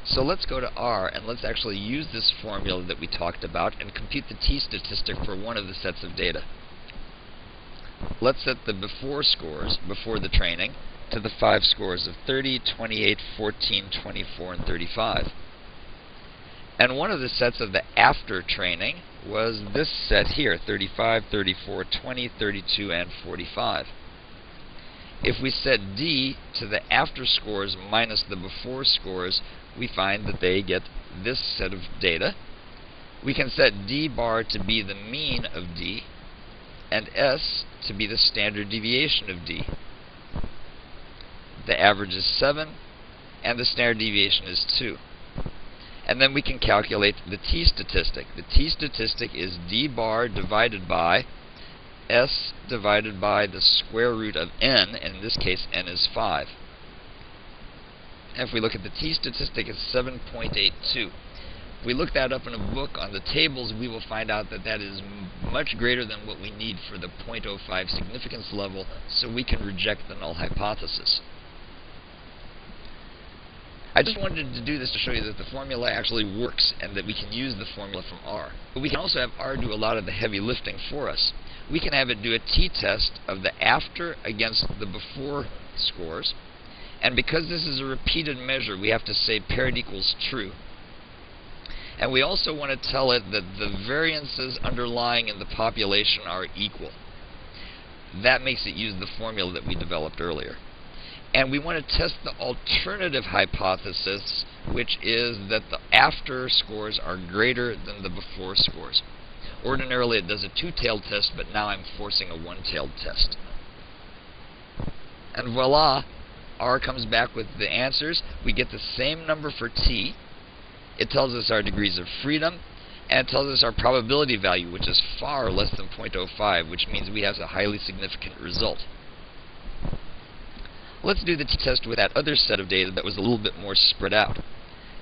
So let's go to R and let's actually use this formula that we talked about and compute the t-statistic for one of the sets of data. Let's set the before scores, before the training, to the 5 scores of 30, 28, 14, 24, and 35. And one of the sets of the after training was this set here, 35, 34, 20, 32, and 45. If we set D to the after scores minus the before scores, we find that they get this set of data. We can set D bar to be the mean of D, and S to be the standard deviation of D. The average is 7, and the standard deviation is 2. And then we can calculate the t-statistic. The t-statistic is D bar divided by S divided by the square root of n, and in this case n is 5. And if we look at the t-statistic, it's 7.82. If we look that up in a book on the tables, we will find out that that is much greater than what we need for the 0.05 significance level, so we can reject the null hypothesis. I just wanted to do this to show you that the formula actually works and that we can use the formula from R. But we can also have R do a lot of the heavy lifting for us. We can have it do a t-test of the after against the before scores. And because this is a repeated measure, we have to say paired equals true. And we also want to tell it that the variances underlying in the population are equal. That makes it use the formula that we developed earlier. And we want to test the alternative hypothesis, which is that the after scores are greater than the before scores. Ordinarily it does a two-tailed test, but now I'm forcing a one-tailed test. And voila, R comes back with the answers. We get the same number for T. It tells us our degrees of freedom, and it tells us our probability value, which is far less than 0.05, which means we have a highly significant result. Let's do the t-test with that other set of data that was a little bit more spread out.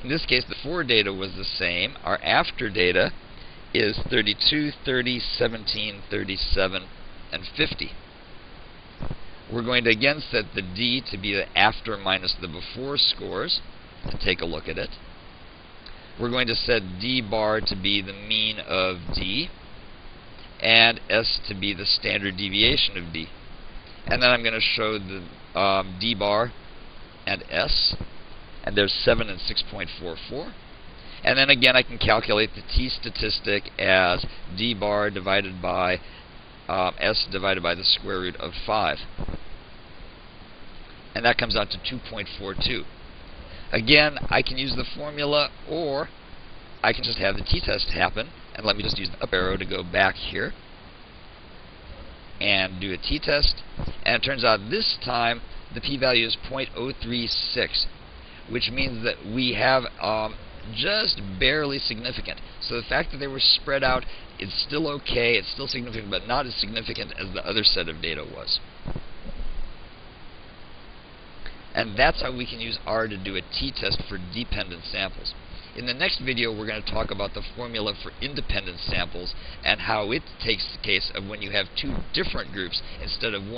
In this case, the before data was the same. Our after data is 32, 30, 17, 37, and 50. We're going to again set the D to be the after minus the before scores and take a look at it. We're going to set D bar to be the mean of D and S to be the standard deviation of D. And then I'm going to show the D bar and S, and there's 7 and 6.44. And then again I can calculate the t-statistic as D bar divided by S divided by the square root of 5. And that comes out to 2.42. Again, I can use the formula, or I can just have the t-test happen. And let me just use the up arrow to go back here and do a t-test. And it turns out this time the p-value is 0.036, which means that we have just barely significant. So the fact that they were spread out is still okay, it's still significant, but not as significant as the other set of data was. And that's how we can use R to do a t-test for dependent samples. In the next video, we're going to talk about the formula for independent samples and how it takes the case of when you have two different groups instead of one.